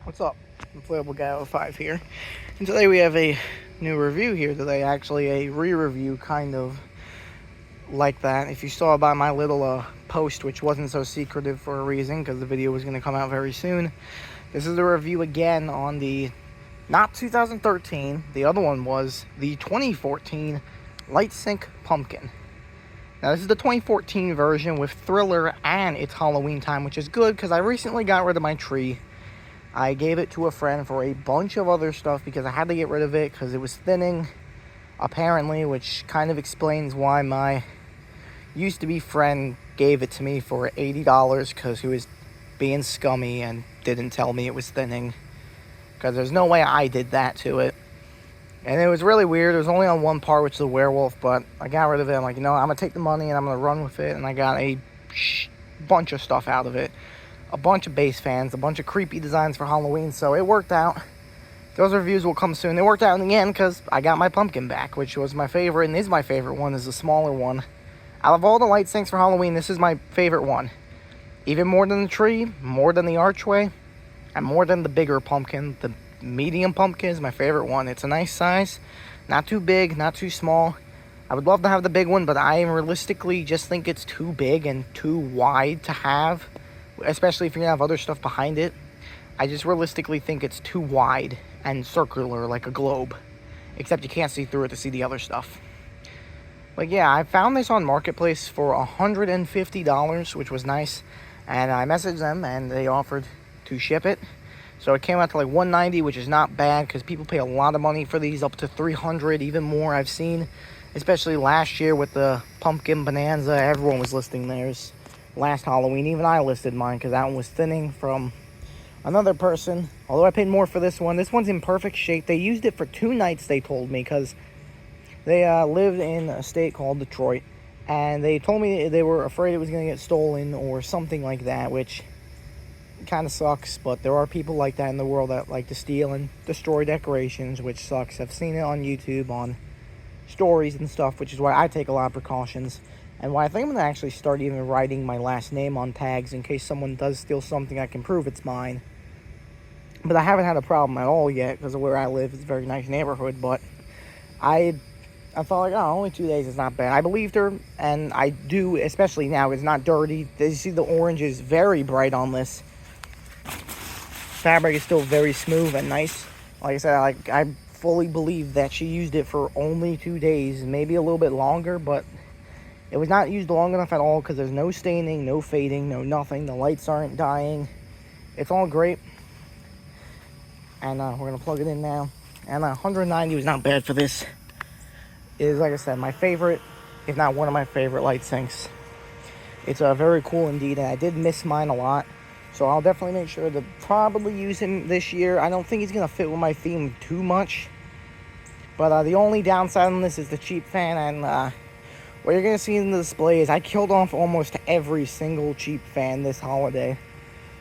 What's up? Inflatable Guy 05 here. And today we have a new review here today. Actually, a re-review kind of like that. If you saw by my little post, which wasn't so secretive for a reason, because the video was going to come out very soon. This is a review again on the, not 2013, the other one was the 2014 Lightsycn Pumpkin. Now, this is the 2014 version with Thriller and it's Halloween time, which is good because I recently got rid of my tree. I gave it to a friend for a bunch of other stuff because I had to get rid of it because it was thinning, apparently, which kind of explains why my used-to-be friend gave it to me for $80 because he was being scummy and didn't tell me it was thinning, because there's no way I did that to it. And it was really weird. It was only on one part, which is the werewolf, but I got rid of it. I'm like, I'm going to take the money and I'm going to run with it, and I got a bunch of stuff out of it. A bunch of base fans, a bunch of creepy designs for Halloween, so it worked out. Those reviews will come soon. It worked out in the end because I got my pumpkin back, which was my favorite, and is my favorite one, is the smaller one. Out of all the Lightsycns for Halloween, this is my favorite one. Even more than the tree, more than the archway, and more than the bigger pumpkin. The medium pumpkin is my favorite one. It's a nice size, not too big, not too small. I would love to have the big one, but I realistically just think it's too big and too wide to have. Especially if you're going to have other stuff behind it. I just realistically think it's too wide and circular like a globe. Except you can't see through it to see the other stuff. But yeah, I found this on Marketplace for $150, which was nice. And I messaged them and they offered to ship it. So it came out to like $190, which is not bad because people pay a lot of money for these, up to $300, even more I've seen. Especially last year with the Pumpkin Bonanza, everyone was listing theirs. Last Halloween, even I listed mine because that one was thinning from another person. Although I paid more for this one. This one's in perfect shape. They used it for 2 nights, they told me, because they lived in a state called Detroit. And they told me they were afraid it was going to get stolen or something like that, which kind of sucks. But there are people like that in the world that like to steal and destroy decorations, which sucks. I've seen it on YouTube, on stories and stuff, which is why I take a lot of precautions. And why I think I'm going to actually start even writing my last name on tags in case someone does steal something, I can prove it's mine. But I haven't had a problem at all yet because of where I live. It's a very nice neighborhood, but I thought, like, oh, only 2 days is not bad. I believed her, and I do, especially now. It's not dirty. You see the orange is very bright on this. Fabric is still very smooth and nice. Like I said, I fully believe that she used it for only 2 days, maybe a little bit longer, but it was not used long enough at all because there's no staining, no fading, no nothing. The lights aren't dying. It's all great. And we're going to plug it in now. And $190 was not bad for this. It is, like I said, my favorite, if not one of my favorite Lightsycns. It's very cool indeed, and I did miss mine a lot. So I'll definitely make sure to probably use him this year. I don't think he's going to fit with my theme too much. But the only downside on this is the cheap fan, and what you're going to see in the display is I killed off almost every single cheap fan this holiday.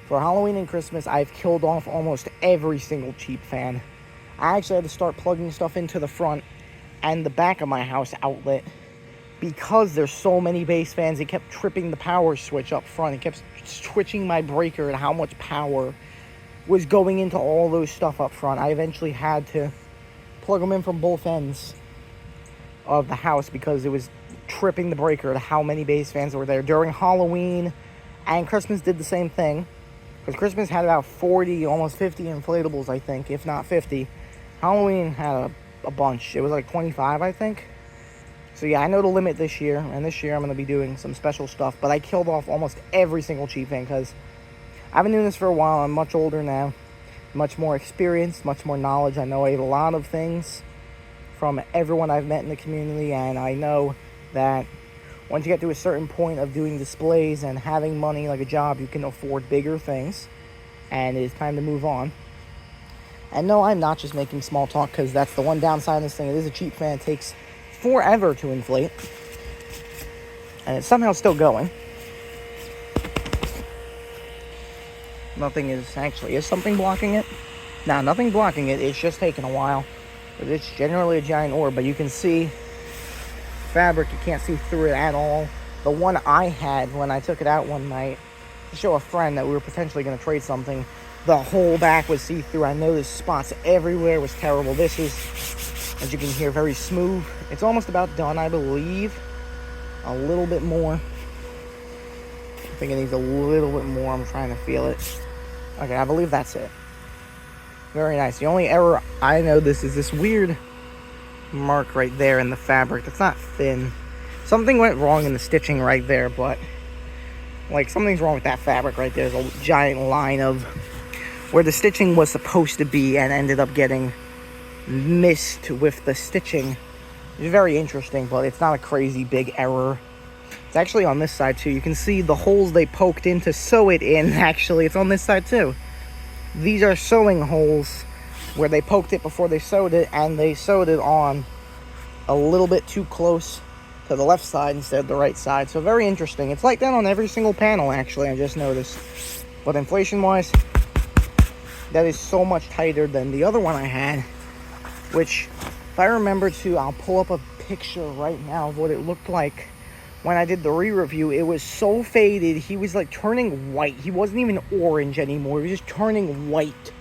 For Halloween and Christmas, I've killed off almost every single cheap fan. I actually had to start plugging stuff into the front and the back of my house outlet because there's so many base fans. It kept tripping the power switch up front. It kept switching my breaker and how much power was going into all those stuff up front. I eventually had to plug them in from both ends of the house because it was tripping the breaker to how many base fans were there. During Halloween and Christmas did the same thing, because Christmas had about 40, almost 50 inflatables, I think, if not 50. Halloween had a bunch. It was like 25, I think. So yeah, I know the limit this year, and this year I'm going to be doing some special stuff, but I killed off almost every single cheap fan because I've been doing this for a while. I'm much older now, much more experienced, much more knowledge. I know a lot of things from everyone I've met in the community, and I know that once you get to a certain point of doing displays and having money like a job, you can afford bigger things, and it is time to move on. And no, I'm not just making small talk, because that's the one downside of this thing. It is a cheap fan. It takes forever to inflate, and it's somehow still going. Nothing is actually, is something blocking it? Nah, nothing blocking it. It's just taking a while, but it's generally a giant orb. But you can see fabric, you can't see through it at all. The one I had when I took it out one night to show a friend that we were potentially going to trade something, the whole back was see-through. I noticed spots everywhere. It was terrible. This is, as you can hear, very smooth. It's almost about done, I believe. A little bit more. I think it needs a little bit more. I'm trying to feel it. Okay, I believe that's it. Very nice. The only error I noticed is this weird mark right there in the fabric. That's not thin. Something went wrong in the stitching right there, but like something's wrong with that fabric right there. There's a giant line of where the stitching was supposed to be and ended up getting missed with the stitching. It's very interesting, but it's not a crazy big error. It's actually on this side too. You can see the holes they poked in to sew it in. Actually, it's on this side too. These are sewing holes where they poked it before they sewed it, and they sewed it on a little bit too close to the left side instead of the right side. So very interesting. It's like that on every single panel, actually, I just noticed. But inflation-wise, that is so much tighter than the other one I had, which, if I remember to, I'll pull up a picture right now of what it looked like when I did the re-review. It was so faded, he was like turning white. He wasn't even orange anymore, he was just turning white.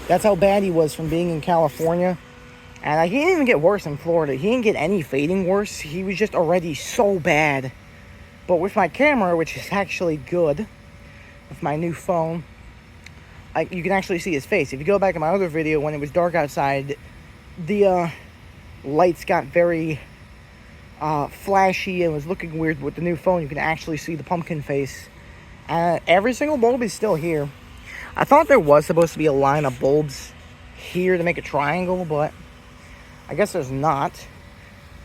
That's how bad he was from being in California. And he didn't even get worse in Florida. He didn't get any fading worse. He was just already so bad. But with my camera, which is actually good, with my new phone, you can actually see his face. If you go back in my other video, when it was dark outside, the lights got very flashy and was looking weird. With the new phone, you can actually see the pumpkin face. Every single bulb is still here. I thought there was supposed to be a line of bulbs here to make a triangle, but I guess there's not.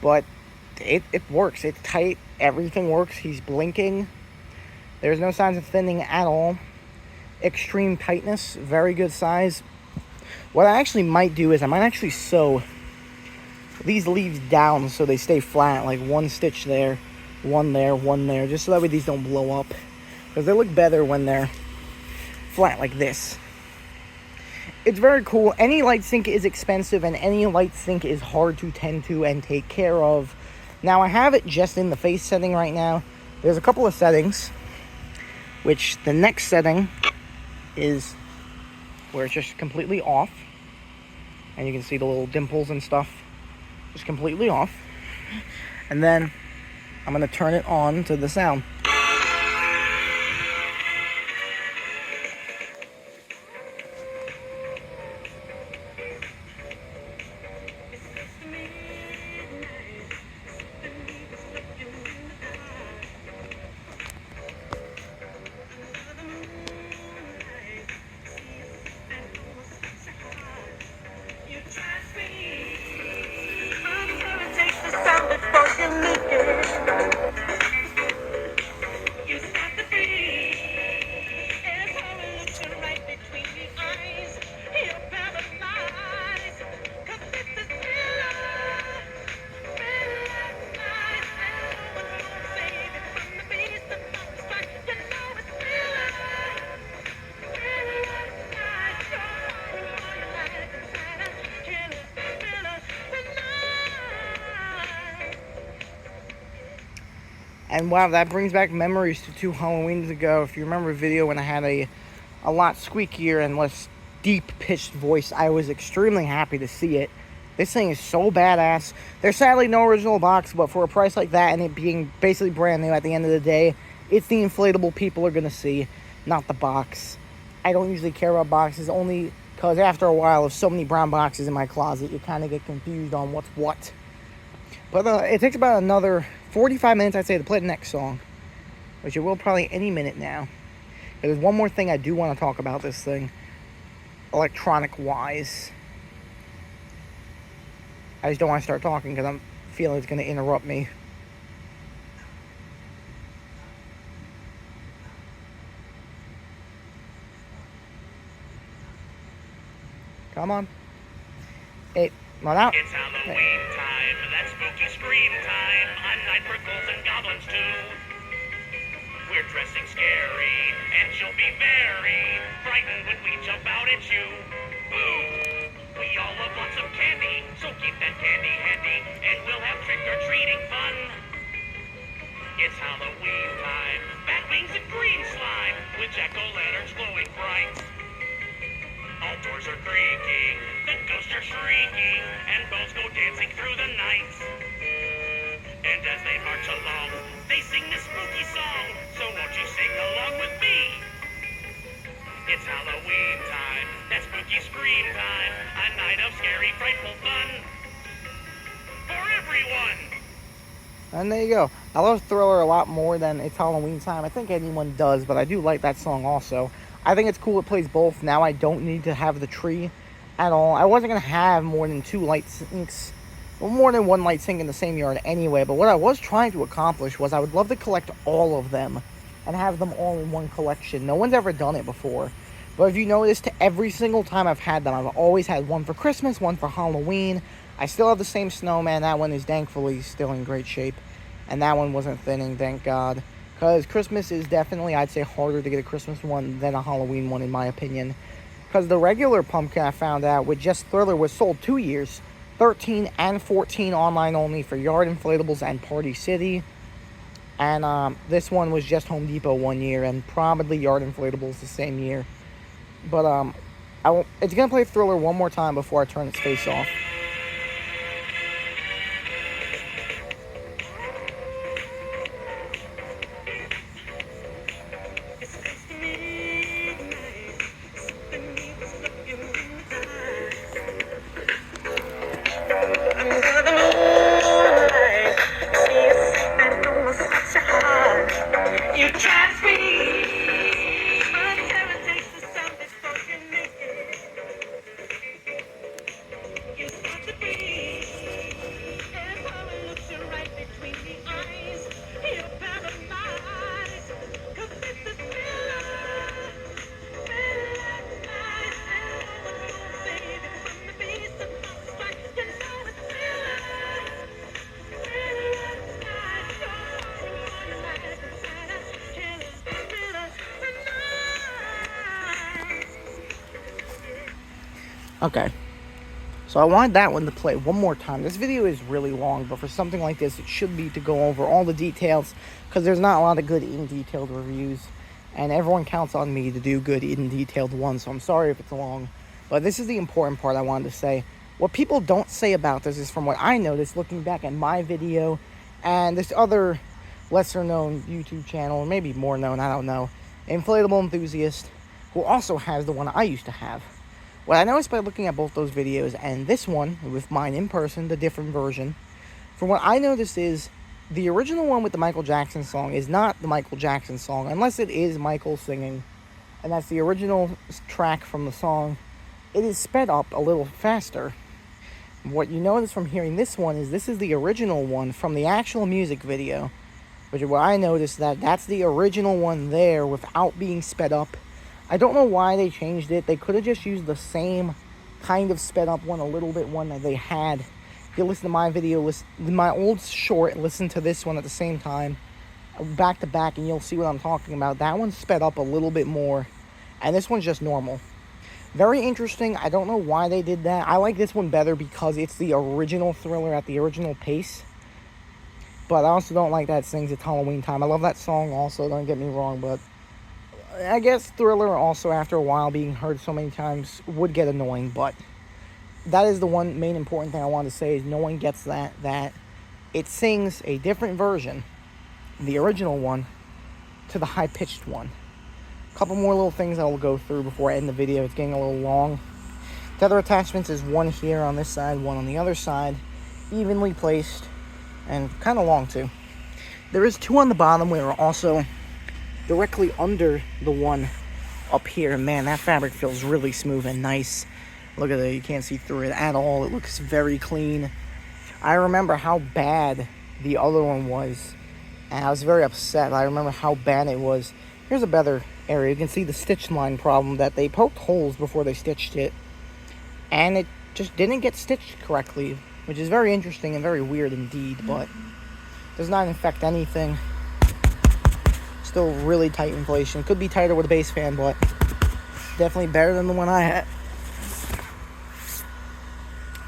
But it works. It's tight. Everything works. He's blinking. There's no signs of thinning at all. Extreme tightness. Very good size. What I actually might do is I might actually sew these leaves down so they stay flat, like one stitch there, one there, just so that way these don't blow up, because they look better when they're flat like this. It's very cool. Any Lightsycn is expensive, and any Lightsycn is hard to tend to and take care of. Now, I have it just in the face setting right now. There's a couple of settings, which the next setting is where it's just completely off, and you can see the little dimples and stuff just completely off. And then I'm going to turn it on to the sound. And wow, that brings back memories to 2 Halloweens ago. If you remember a video when I had a lot squeakier and less deep-pitched voice, I was extremely happy to see it. This thing is so badass. There's sadly no original box, but for a price like that and it being basically brand new at the end of the day, it's the inflatable people are going to see, not the box. I don't usually care about boxes, only because after a while of so many brown boxes in my closet, you kind of get confused on what's what. But it takes about another 45 minutes, I'd say, to play the next song, which it will probably any minute now. But there's one more thing I do want to talk about this thing, electronic-wise. I just don't want to start talking because I'm feeling it's going to interrupt me. Come on. Hey, run out. It's Halloween time, that's spooky scream time. I'm night prickles and goblins too. We're dressing scary, and you'll be very frightened when we jump out at you. Boo! We all love lots of candy, so keep that candy handy, and we'll have trick-or-treating fun. It's Halloween time, bat wings and green slime, with jack-o'-lanterns glowing bright. doors are creaking, the ghosts are shrieking, and bones go dancing through the night. And as they march along, they sing this spooky song. So won't you sing along with me? It's Halloween time, that's spooky scream time, a night of scary, frightful fun for everyone. And there you go. I love Thriller a lot more than It's Halloween Time. I think anyone does, but I do like that song also. I think it's cool it plays both. Now I don't need to have the tree at all. I wasn't going to have more than two Lightsyncs, well, more than one Lightsync in the same yard anyway, but what I was trying to accomplish was I would love to collect all of them and have them all in one collection. No one's ever done it before. But if you noticed, every single time I've had them, I've always had one for Christmas, one for Halloween. I still have the same snowman. That one is thankfully still in great shape. And that one wasn't thinning, thank God. Because Christmas is definitely, I'd say, harder to get a Christmas one than a Halloween one, in my opinion. Because the regular pumpkin, I found out, with just Thriller, was sold 2 years. 13 and 14 online only for Yard Inflatables and Party City. And this one was just Home Depot 1 year, and probably Yard Inflatables the same year. But it's going to play Thriller one more time before I turn its face off. Okay, so I wanted that one to play one more time. This video is really long, but for something like this, it should be to go over all the details, because there's not a lot of good in-detailed reviews, and everyone counts on me to do good in-detailed ones, so I'm sorry if it's long. But this is the important part I wanted to say. What people don't say about this is, from what I noticed looking back at my video and this other lesser-known YouTube channel, or maybe more known, I don't know, Inflatable Enthusiast, who also has the one I used to have. What I noticed by looking at both those videos and this one, with mine in person, the different version, from what I noticed is the original one with the Michael Jackson song is not the Michael Jackson song, unless it is Michael singing, and that's the original track from the song. It is sped up a little faster. What you notice from hearing this one is this is the original one from the actual music video, which is what I noticed, that's the original one there without being sped up. I don't know why they changed it. They could have just used the same kind of sped up one, a little bit one that they had. If you listen to my video, my old short, listen to this one at the same time, back to back, and you'll see what I'm talking about. That one's sped up a little bit more, and this one's just normal. Very interesting. I don't know why they did that. I like this one better because it's the original Thriller at the original pace. But I also don't like that it sings It's Halloween Time. I love that song also, don't get me wrong, but I guess Thriller also, after a while, being heard so many times, would get annoying, but that is the one main important thing I want to say, is no one gets that it sings a different version, the original one, to the high-pitched one. A couple more little things I will go through before I end the video. It's getting a little long. Tether attachments is one here on this side, one on the other side, evenly placed, and kind of long too. There is two on the bottom. We are also directly under the one up here. Man, that fabric feels really smooth and nice. Look at it, you can't see through it at all. It looks very clean. I remember how bad the other one was, and I was very upset. I remember how bad it was. Here's a better area. You can see the stitch line problem, that they poked holes before they stitched it, and it just didn't get stitched correctly, which is very interesting and very weird indeed, but does not affect anything. Still really tight inflation. Could be tighter with a base fan, but definitely better than the one I had.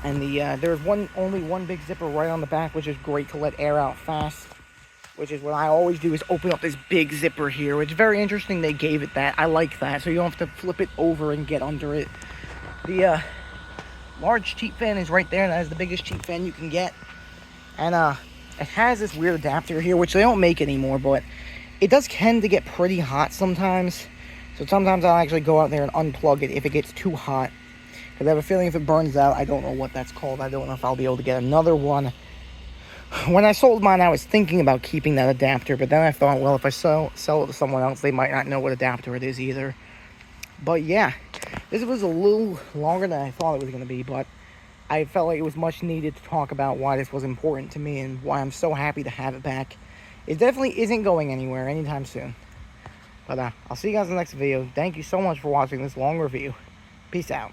And there's only one big zipper right on the back, which is great to let air out fast. Which is what I always do, is open up this big zipper here. Which is very interesting they gave it that. I like that, so you don't have to flip it over and get under it. The large cheap fan is right there. That is the biggest cheap fan you can get. And it has this weird adapter here, which they don't make anymore, but it does tend to get pretty hot sometimes. So sometimes I'll actually go out there and unplug it if it gets too hot. Because I have a feeling if it burns out, I don't know what that's called. I don't know if I'll be able to get another one. When I sold mine, I was thinking about keeping that adapter, but then I thought, well, if I sell it to someone else, they might not know what adapter it is either. But yeah, this was a little longer than I thought it was going to be, but I felt like it was much needed to talk about why this was important to me and why I'm so happy to have it back. It definitely isn't going anywhere anytime soon. But I'll see you guys in the next video. Thank you so much for watching this long review. Peace out.